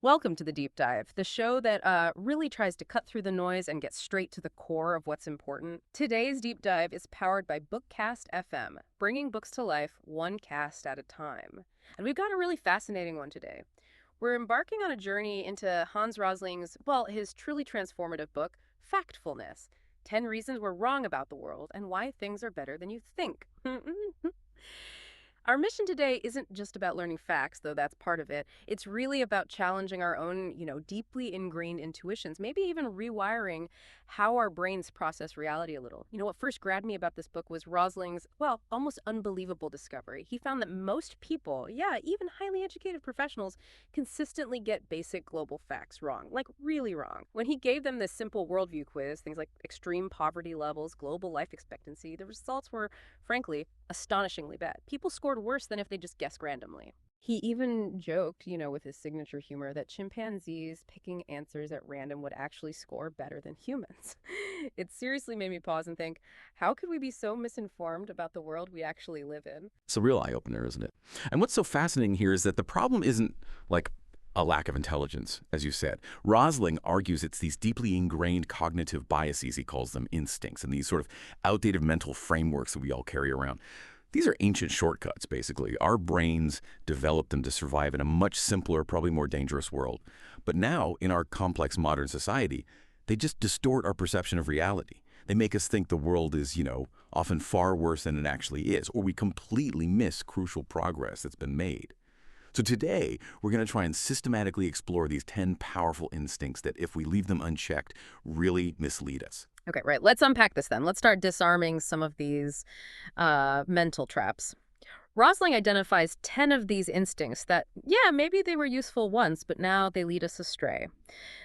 Welcome to the Deep Dive, the show that really tries to cut through the noise and get straight to the core of what's important. Today's Deep Dive is powered by BookCast FM, bringing books to life one cast at a time. And we've got a really fascinating one today. We're embarking on a journey into Hans Rosling's, his truly transformative book, Factfulness: 10 Reasons We're Wrong About the World and Why Things Are Better Than You Think. Our mission today isn't just about learning facts, though that's part of it. It's really about challenging our own, deeply ingrained intuitions, maybe even rewiring how our brains process reality a little. What first grabbed me about this book was Rosling's, almost unbelievable discovery. He found that most people, even highly educated professionals, consistently get basic global facts wrong, like really wrong. When he gave them this simple worldview quiz, things like extreme poverty levels, global life expectancy, the results were, frankly, astonishingly bad. People scored worse than if they just guessed randomly. He even joked, with his signature humor, that chimpanzees picking answers at random would actually score better than humans. It seriously made me pause and think, how could we be so misinformed about the world we actually live in? It's a real eye-opener, isn't it? And what's so fascinating here is that the problem isn't like a lack of intelligence, as you said. Rosling argues it's these deeply ingrained cognitive biases, he calls them instincts, and these sort of outdated mental frameworks that we all carry around. These are ancient shortcuts, basically. Our brains developed them to survive in a much simpler, probably more dangerous world. But now, in our complex modern society, they just distort our perception of reality. They make us think the world is, often far worse than it actually is, or we completely miss crucial progress that's been made. So today, we're going to try and systematically explore these 10 powerful instincts that, if we leave them unchecked, really mislead us. Okay, right. Let's unpack this then. Let's start disarming some of these mental traps. Rosling identifies 10 of these instincts that, maybe they were useful once, but now they lead us astray.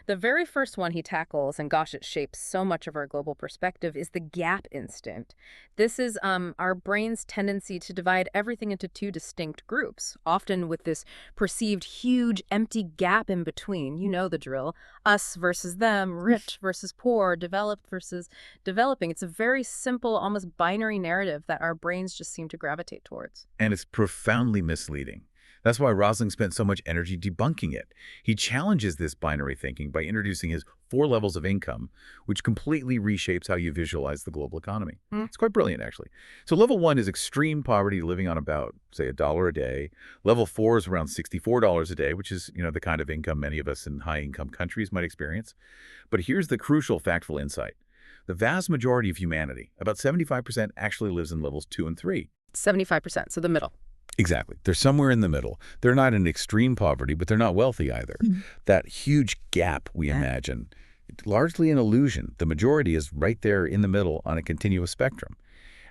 The very first one he tackles, and gosh, it shapes so much of our global perspective, is the gap instinct. This is our brain's tendency to divide everything into two distinct groups, often with this perceived huge empty gap in between. You know the drill. Us versus them, rich versus poor, developed versus developing. It's a very simple, almost binary narrative that our brains just seem to gravitate towards. And it's profoundly misleading. That's why Rosling spent so much energy debunking it. He challenges this binary thinking by introducing his 4 levels of income, which completely reshapes how you visualize the global economy. It's quite brilliant, actually. So level 1 is extreme poverty, living on about, say, $1 a day. Level 4 is around $64 a day, which is, the kind of income many of us in high-income countries might experience. But here's the crucial factual insight. The vast majority of humanity, about 75%, actually lives in levels 2 and 3. 75%, so the middle. Exactly. They're somewhere in the middle. They're not in extreme poverty, but they're not wealthy either. That huge gap we imagine, it's largely an illusion. The majority is right there in the middle on a continuous spectrum.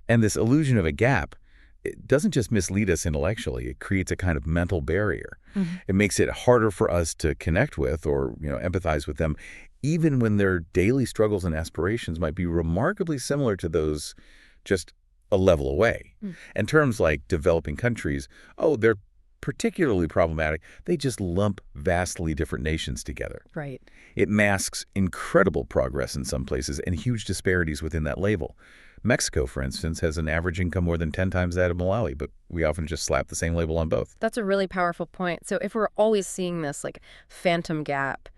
And this illusion of a gap, it doesn't just mislead us intellectually. It creates a kind of mental barrier. It makes it harder for us to connect with or, empathize with them, even when their daily struggles and aspirations might be remarkably similar to those just a level away. And terms like developing countries, they're particularly problematic. They just lump vastly different nations together. Right. It masks incredible progress in some places and huge disparities within that label. Mexico, for instance, has an average income more than 10 times that of Malawi, but we often just slap the same label on both. That's a really powerful point. So if we're always seeing this phantom gap,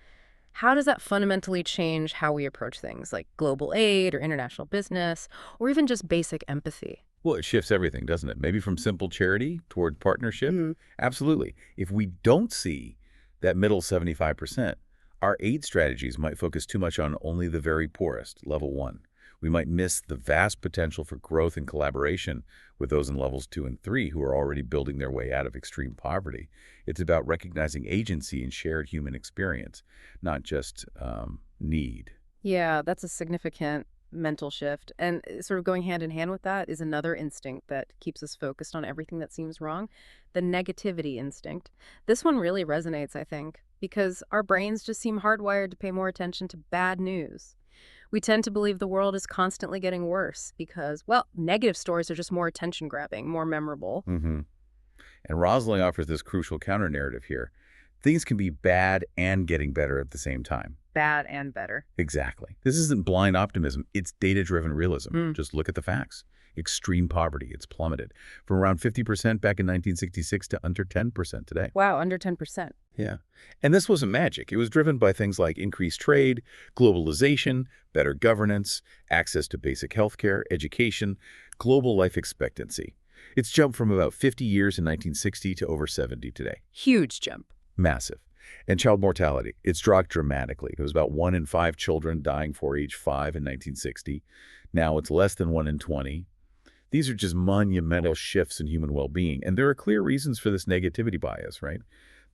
how does that fundamentally change how we approach things like global aid or international business or even just basic empathy? Well, it shifts everything, doesn't it? Maybe from simple charity toward partnership. Absolutely. If we don't see that middle 75%, our aid strategies might focus too much on only the very poorest, level 1. We might miss the vast potential for growth and collaboration with those in levels 2 and 3 who are already building their way out of extreme poverty. It's about recognizing agency and shared human experience, not just need. Yeah, that's a significant mental shift. And sort of going hand in hand with that is another instinct that keeps us focused on everything that seems wrong, the negativity instinct. This one really resonates, I think, because our brains just seem hardwired to pay more attention to bad news. We tend to believe the world is constantly getting worse because, negative stories are just more attention-grabbing, more memorable. And Rosling offers this crucial counter-narrative here. Things can be bad and getting better at the same time. Bad and better. Exactly. This isn't blind optimism. It's data-driven realism. Just look at the facts. extreme poverty. It's plummeted from around 50% back in 1966 to under 10% today. Wow, under 10%. Yeah. And this wasn't magic. It was driven by things like increased trade, globalization, better governance, access to basic healthcare, education, global life expectancy. It's jumped from about 50 years in 1960 to over 70 today. Huge jump. Massive. And child mortality, it's dropped dramatically. It was about 1 in 5 children dying before age 5 in 1960. Now it's less than 1 in 20. These are just monumental shifts in human well-being. And there are clear reasons for this negativity bias, right?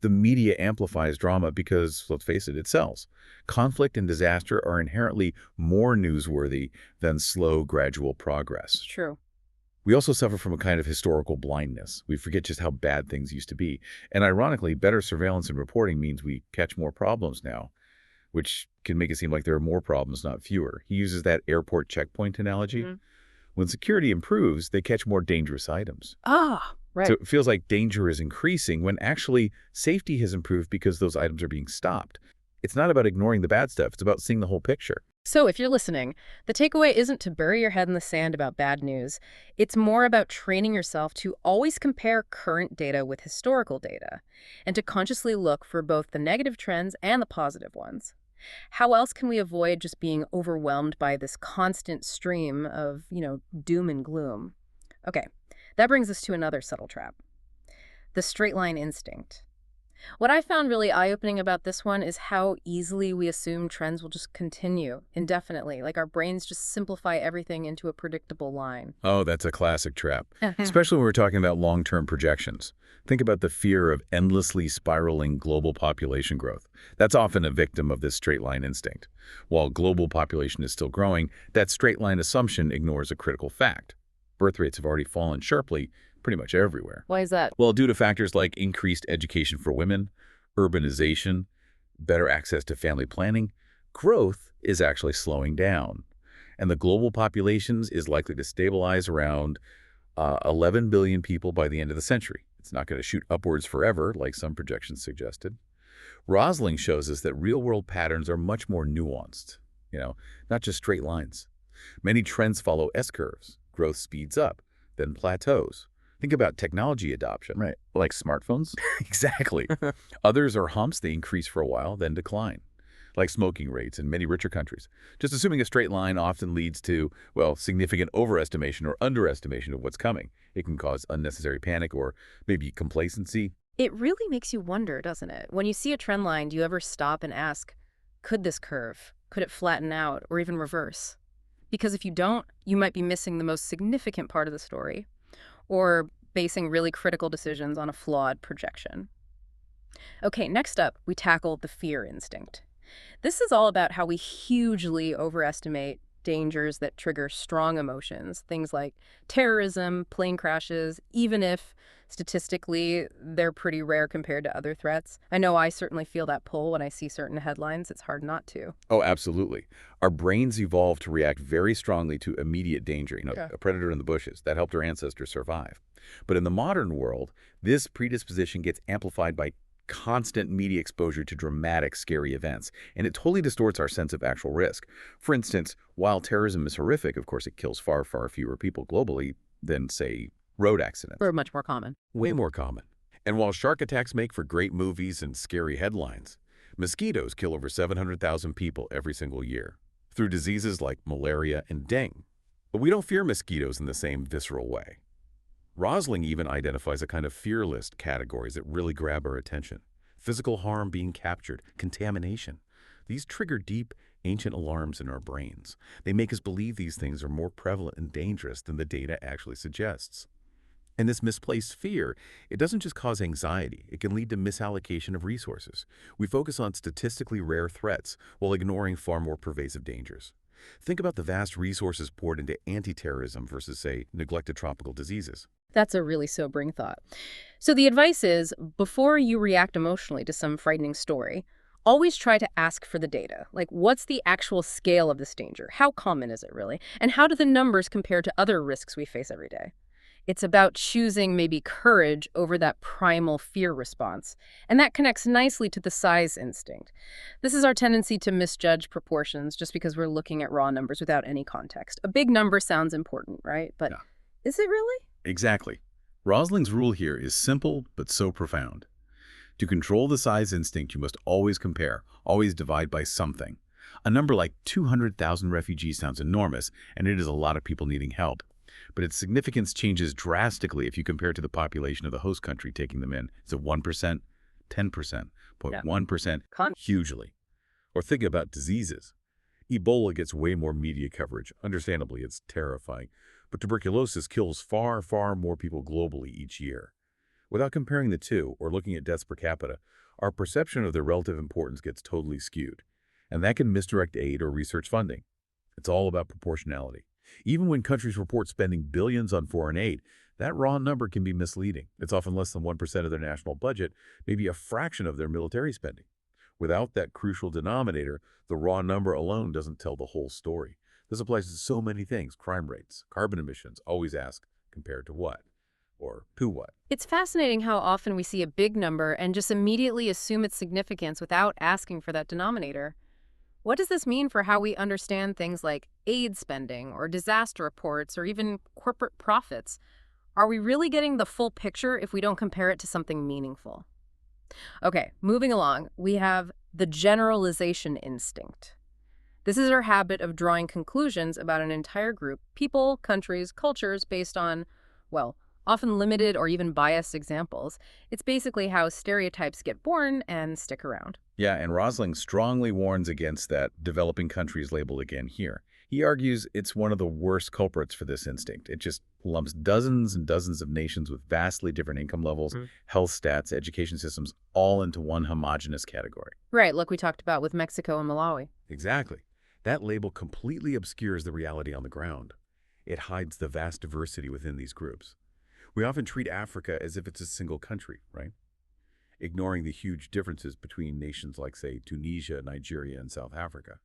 The media amplifies drama because, let's face it, it sells. Conflict and disaster are inherently more newsworthy than slow, gradual progress. True. We also suffer from a kind of historical blindness. We forget just how bad things used to be. And ironically, better surveillance and reporting means we catch more problems now, which can make it seem like there are more problems, not fewer. He uses that airport checkpoint analogy. Mm-hmm. When security improves, they catch more dangerous items. Ah, right. So it feels like danger is increasing when actually safety has improved because those items are being stopped. It's not about ignoring the bad stuff. It's about seeing the whole picture. So if you're listening, the takeaway isn't to bury your head in the sand about bad news. It's more about training yourself to always compare current data with historical data and to consciously look for both the negative trends and the positive ones. How else can we avoid just being overwhelmed by this constant stream of, doom and gloom? Okay, that brings us to another subtle trap. The straight line instinct. What I found really eye-opening about this one is how easily we assume trends will just continue indefinitely. Like our brains just simplify everything into a predictable line. Oh, that's a classic trap, especially when we're talking about long-term projections. Think about the fear of endlessly spiraling global population growth. That's often a victim of this straight line instinct. While global population is still growing, that straight line assumption ignores a critical fact. Birth rates have already fallen sharply pretty much everywhere. Why is that? Well, due to factors like increased education for women, urbanization, better access to family planning, growth is actually slowing down. And the global populations is likely to stabilize around 11 billion people by the end of the century. It's not going to shoot upwards forever, like some projections suggested. Rosling shows us that real-world patterns are much more nuanced, not just straight lines. Many trends follow S-curves. Growth speeds up, then plateaus. Think about technology adoption. Right. Like smartphones? Exactly. Others are humps. They increase for a while, then decline, like smoking rates in many richer countries. Just assuming a straight line often leads to, significant overestimation or underestimation of what's coming. It can cause unnecessary panic or maybe complacency. It really makes you wonder, doesn't it? When you see a trend line, do you ever stop and ask, could this curve? Could it flatten out or even reverse? Because if you don't, you might be missing the most significant part of the story, or basing really critical decisions on a flawed projection. Okay, next up, we tackle the fear instinct. This is all about how we hugely overestimate dangers that trigger strong emotions, things like terrorism, plane crashes, even if statistically they're pretty rare compared to other threats. I know I certainly feel that pull when I see certain headlines. It's hard not to. Oh, absolutely. Our brains evolved to react very strongly to immediate danger, a predator in the bushes. That helped our ancestors survive. But in the modern world, this predisposition gets amplified by constant media exposure to dramatic, scary events, and it totally distorts our sense of actual risk. For instance, while terrorism is horrific, of course, it kills far, far fewer people globally than, say, road accidents. Or much more common. Way more common. And while shark attacks make for great movies and scary headlines, mosquitoes kill over 700,000 people every single year through diseases like malaria and dengue. But we don't fear mosquitoes in the same visceral way. Rosling even identifies a kind of fear list categories that really grab our attention. Physical harm being captured, contamination. These trigger deep, ancient alarms in our brains. They make us believe these things are more prevalent and dangerous than the data actually suggests. And this misplaced fear, it doesn't just cause anxiety. It can lead to misallocation of resources. We focus on statistically rare threats while ignoring far more pervasive dangers. Think about the vast resources poured into anti-terrorism versus, say, neglected tropical diseases. That's a really sobering thought. So the advice is, before you react emotionally to some frightening story, always try to ask for the data. Like, what's the actual scale of this danger? How common is it really? And how do the numbers compare to other risks we face every day? It's about choosing maybe courage over that primal fear response. And that connects nicely to the size instinct. This is our tendency to misjudge proportions just because we're looking at raw numbers without any context. A big number sounds important, right? But Is it really? Exactly. Rosling's rule here is simple but so profound. To control the size instinct, you must always compare, always divide by something. A number like 200,000 refugees sounds enormous, and it is a lot of people needing help. But its significance changes drastically if you compare to the population of the host country taking them in. Is it 1%, 10%, Yeah. 0.1%? Hugely. Or think about diseases. Ebola gets way more media coverage. Understandably, it's terrifying. But tuberculosis kills far, far more people globally each year. Without comparing the two or looking at deaths per capita, our perception of their relative importance gets totally skewed. And that can misdirect aid or research funding. It's all about proportionality. Even when countries report spending billions on foreign aid, that raw number can be misleading. It's often less than 1% of their national budget, maybe a fraction of their military spending. Without that crucial denominator, the raw number alone doesn't tell the whole story. This applies to so many things: crime rates, carbon emissions. Always ask, compared to what? Or to what? It's fascinating how often we see a big number and just immediately assume its significance without asking for that denominator. What does this mean for how we understand things like aid spending or disaster reports or even corporate profits? Are we really getting the full picture if we don't compare it to something meaningful? Okay, moving along, we have the generalization instinct. This is our habit of drawing conclusions about an entire group, people, countries, cultures, based on, well, often limited or even biased examples. It's basically how stereotypes get born and stick around. Yeah, and Rosling strongly warns against that developing countries label again here. He argues it's one of the worst culprits for this instinct. It just lumps dozens and dozens of nations with vastly different income levels, health stats, education systems, all into one homogenous category. Right, like we talked about with Mexico and Malawi. Exactly. That label completely obscures the reality on the ground. It hides the vast diversity within these groups. We often treat Africa as if it's a single country, right? Ignoring the huge differences between nations like, say, Tunisia, Nigeria, and South Africa.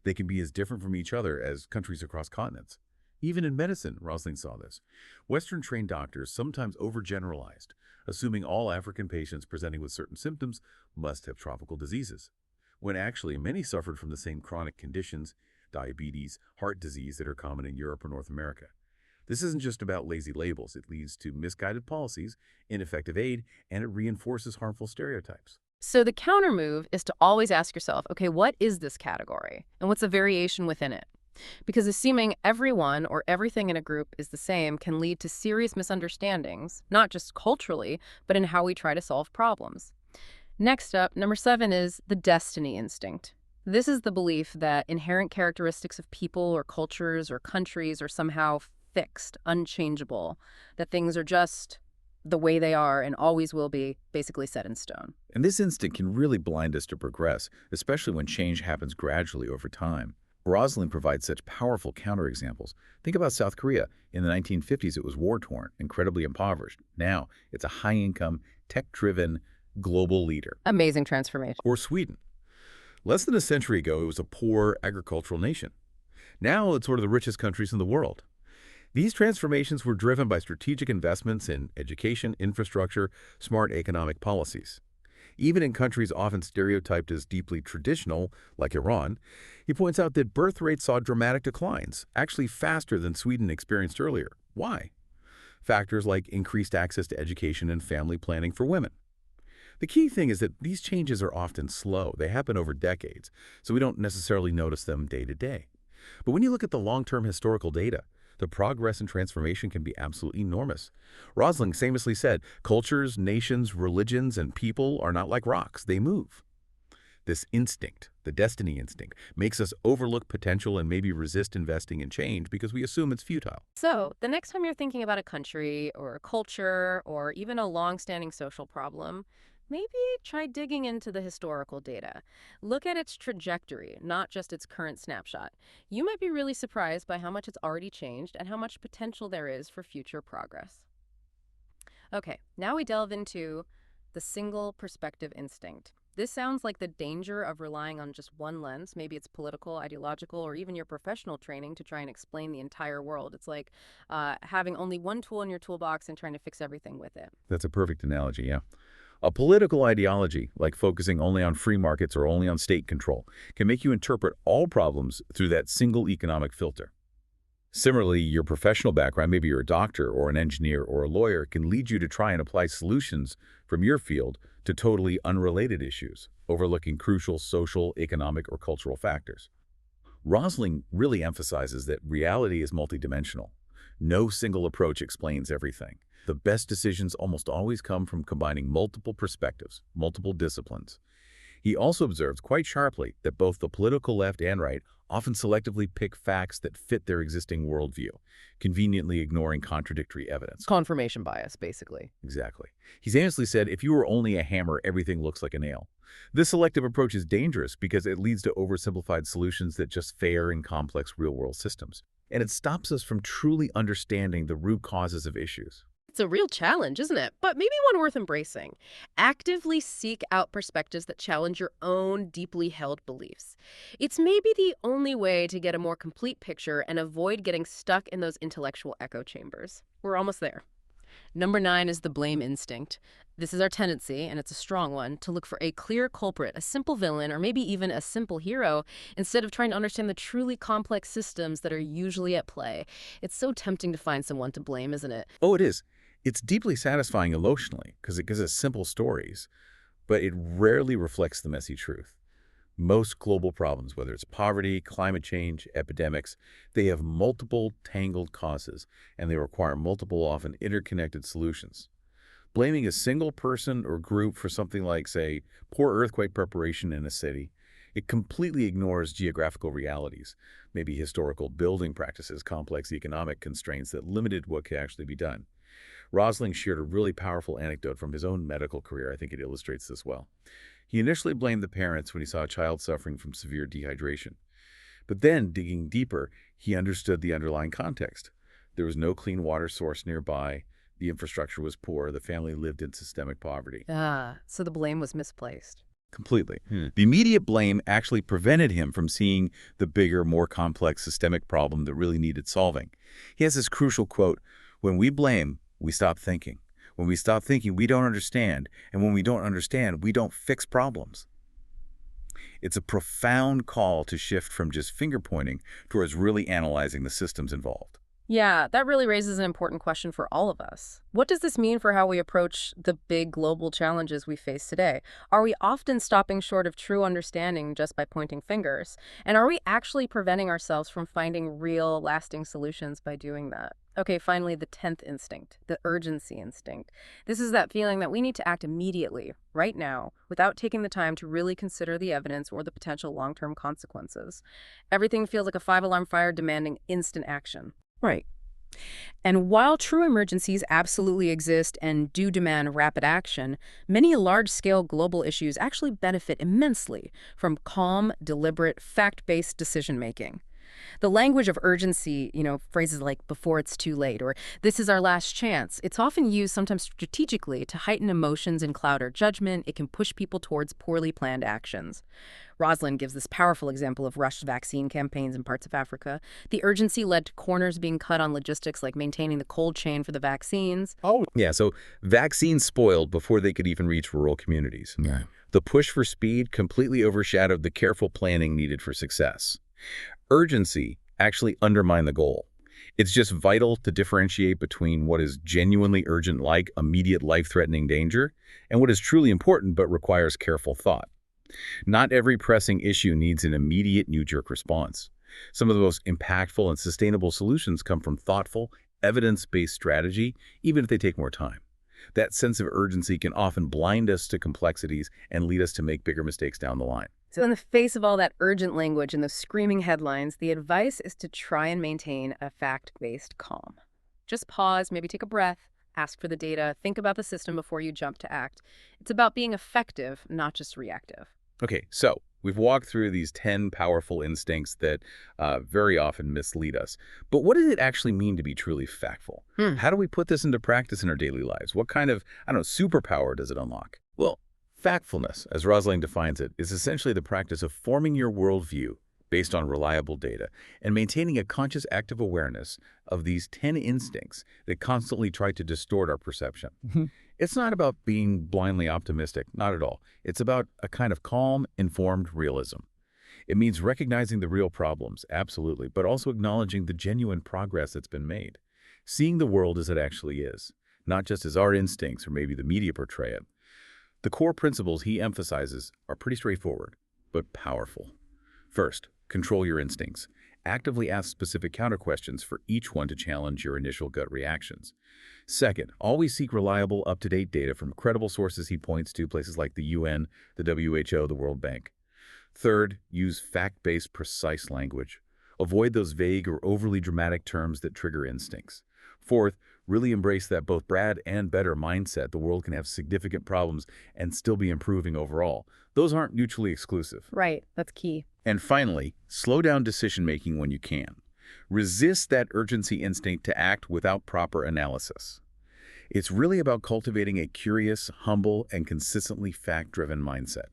They can be as different from each other as countries across continents. Even in medicine, Rosling saw this. Western-trained doctors sometimes overgeneralized, assuming all African patients presenting with certain symptoms must have tropical diseases, when actually many suffered from the same chronic conditions, diabetes, heart disease that are common in Europe or North America. This isn't just about lazy labels. It leads to misguided policies, ineffective aid, and it reinforces harmful stereotypes. So the counter move is to always ask yourself, okay, what is this category? And what's the variation within it? Because assuming everyone or everything in a group is the same can lead to serious misunderstandings, not just culturally, but in how we try to solve problems. Next up, number 7 is the destiny instinct. This is the belief that inherent characteristics of people or cultures or countries are somehow fixed, unchangeable, that things are just the way they are and always will be, basically set in stone. And this instinct can really blind us to progress, especially when change happens gradually over time. Rosling provides such powerful counterexamples. Think about South Korea. In the 1950s, it was war-torn, incredibly impoverished. Now, it's a high-income, tech-driven, global leader. Amazing transformation. Or Sweden. Less than a century ago, it was a poor agricultural nation. Now, it's one of the richest countries in the world. These transformations were driven by strategic investments in education, infrastructure, smart economic policies. Even in countries often stereotyped as deeply traditional, like Iran, he points out that birth rates saw dramatic declines, actually faster than Sweden experienced earlier. Why? Factors like increased access to education and family planning for women. The key thing is that these changes are often slow. They happen over decades, so we don't necessarily notice them day to day. But when you look at the long-term historical data, the progress and transformation can be absolutely enormous. Rosling famously said, cultures, nations, religions, and people are not like rocks. They move. This instinct, the destiny instinct, makes us overlook potential and maybe resist investing in change because we assume it's futile. So, the next time you're thinking about a country or a culture or even a long-standing social problem, maybe try digging into the historical data. Look at its trajectory, not just its current snapshot. You might be really surprised by how much it's already changed and how much potential there is for future progress. Okay, now we delve into the single perspective instinct. This sounds like the danger of relying on just one lens. Maybe it's political, ideological, or even your professional training to try and explain the entire world. It's like having only one tool in your toolbox and trying to fix everything with it. That's a perfect analogy, yeah. A political ideology, like focusing only on free markets or only on state control, can make you interpret all problems through that single economic filter. Similarly, your professional background, maybe you're a doctor or an engineer or a lawyer, can lead you to try and apply solutions from your field to totally unrelated issues, overlooking crucial social, economic, or cultural factors. Rosling really emphasizes that reality is multidimensional. No single approach explains everything. The best decisions almost always come from combining multiple perspectives, multiple disciplines. He also observes quite sharply that both the political left and right often selectively pick facts that fit their existing worldview, conveniently ignoring contradictory evidence. Confirmation bias, basically. Exactly. He's famously said, if you were only a hammer, everything looks like a nail. This selective approach is dangerous because it leads to oversimplified solutions that just fail in complex real-world systems. And it stops us from truly understanding the root causes of issues. It's a real challenge, isn't it? But maybe one worth embracing. Actively seek out perspectives that challenge your own deeply held beliefs. It's maybe the only way to get a more complete picture and avoid getting stuck in those intellectual echo chambers. We're almost there. Number 9 is the blame instinct. This is our tendency, and it's a strong one, to look for a clear culprit, a simple villain, or maybe even a simple hero, instead of trying to understand the truly complex systems that are usually at play. It's so tempting to find someone to blame, isn't it? Oh, it is. It's deeply satisfying emotionally because it gives us simple stories, but it rarely reflects the messy truth. Most global problems, whether it's poverty, climate change, epidemics, they have multiple tangled causes, and they require multiple, often interconnected solutions. Blaming a single person or group for something like, say, poor earthquake preparation in a city, it completely ignores geographical realities, maybe historical building practices, complex economic constraints that limited what could actually be done. Rosling shared a really powerful anecdote from his own medical career. I think it illustrates this well. He initially blamed the parents when he saw a child suffering from severe dehydration. But then, digging deeper, he understood the underlying context. There was no clean water source nearby, the infrastructure was poor, the family lived in systemic poverty. So the blame was misplaced. Completely. The immediate blame actually prevented him from seeing the bigger, more complex systemic problem that really needed solving. He has this crucial quote, "When we blame, we stop thinking. When we stop thinking, we don't understand. And when we don't understand, we don't fix problems." It's a profound call to shift from just finger-pointing towards really analyzing the systems involved. Yeah, that really raises an important question for all of us. What does this mean for how we approach the big global challenges we face today? Are we often stopping short of true understanding just by pointing fingers? And are we actually preventing ourselves from finding real, lasting solutions by doing that? Okay, finally, the 10th instinct, the urgency instinct. This is that feeling that we need to act immediately, right now, without taking the time to really consider the evidence or the potential long-term consequences. Everything feels like a five-alarm fire demanding instant action. Right. And while true emergencies absolutely exist and do demand rapid action, many large-scale global issues actually benefit immensely from calm, deliberate, fact-based decision-making. The language of urgency, phrases like "before it's too late" or "this is our last chance," it's often used sometimes strategically to heighten emotions and cloud our judgment. It can push people towards poorly planned actions. Rosling gives this powerful example of rushed vaccine campaigns in parts of Africa. The urgency led to corners being cut on logistics like maintaining the cold chain for the vaccines. Oh, yeah, so vaccines spoiled before they could even reach rural communities. Yeah. The push for speed completely overshadowed the careful planning needed for success. Urgency actually undermined the goal. It's just vital to differentiate between what is genuinely urgent, like immediate life-threatening danger, and what is truly important but requires careful thought. Not every pressing issue needs an immediate knee-jerk response. Some of the most impactful and sustainable solutions come from thoughtful, evidence-based strategy, even if they take more time. That sense of urgency can often blind us to complexities and lead us to make bigger mistakes down the line. So in the face of all that urgent language and the screaming headlines, the advice is to try and maintain a fact-based calm. Just pause, maybe take a breath, ask for the data, think about the system before you jump to act. It's about being effective, not just reactive. Okay, so we've walked through these 10 powerful instincts that very often mislead us. But what does it actually mean to be truly factful? How do we put this into practice in our daily lives? What kind of, superpower does it unlock? Well, factfulness, as Rosling defines it, is essentially the practice of forming your worldview based on reliable data and maintaining a conscious active awareness of these 10 instincts that constantly try to distort our perception. It's not about being blindly optimistic, not at all. It's about a kind of calm, informed realism. It means recognizing the real problems, absolutely, but also acknowledging the genuine progress that's been made. Seeing the world as it actually is, not just as our instincts or maybe the media portray it. The core principles he emphasizes are pretty straightforward, but powerful. First, control your instincts. Actively ask specific counter-questions for each one to challenge your initial gut reactions. Second, always seek reliable, up-to-date data from credible sources he points to, places like the UN, the WHO, the World Bank. Third, use fact-based, precise language. Avoid those vague or overly dramatic terms that trigger instincts. Fourth, really embrace that both bad and better mindset. The world can have significant problems and still be improving overall. Those aren't mutually exclusive. Right, that's key. And finally, slow down decision-making when you can. Resist that urgency instinct to act without proper analysis. It's really about cultivating a curious, humble, and consistently fact-driven mindset.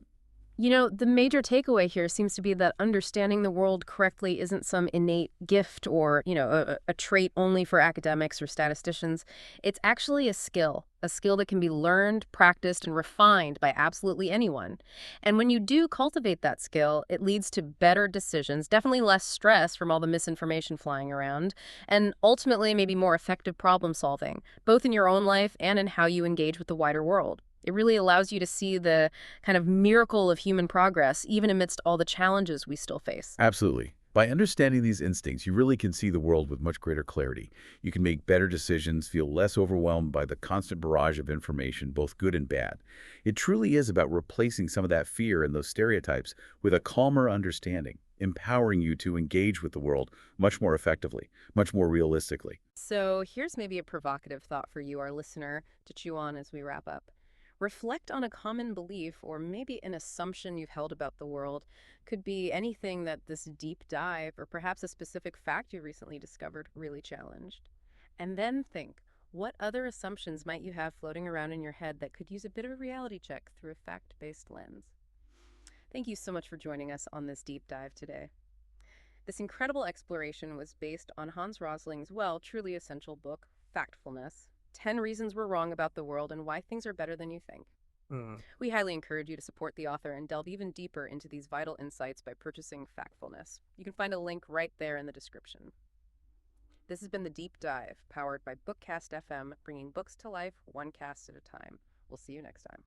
You know, the major takeaway here seems to be that understanding the world correctly isn't some innate gift or, a trait only for academics or statisticians. It's actually a skill that can be learned, practiced, and refined by absolutely anyone. And when you do cultivate that skill, it leads to better decisions, definitely less stress from all the misinformation flying around, and ultimately maybe more effective problem solving, both in your own life and in how you engage with the wider world. It really allows you to see the kind of miracle of human progress, even amidst all the challenges we still face. Absolutely. By understanding these instincts, you really can see the world with much greater clarity. You can make better decisions, feel less overwhelmed by the constant barrage of information, both good and bad. It truly is about replacing some of that fear and those stereotypes with a calmer understanding, empowering you to engage with the world much more effectively, much more realistically. So here's maybe a provocative thought for you, our listener, to chew on as we wrap up. Reflect on a common belief or maybe an assumption you've held about the world. Could be anything that this deep dive or perhaps a specific fact you recently discovered really challenged. And then think, what other assumptions might you have floating around in your head that could use a bit of a reality check through a fact-based lens? Thank you so much for joining us on this deep dive today. This incredible exploration was based on Hans Rosling's, truly essential book, Factfulness: 10 Reasons We're Wrong About the World and Why Things Are Better Than You Think. We highly encourage you to support the author and delve even deeper into these vital insights by purchasing Factfulness. You can find a link right there in the description. This has been The Deep Dive, powered by BookCast FM, bringing books to life one cast at a time. We'll see you next time.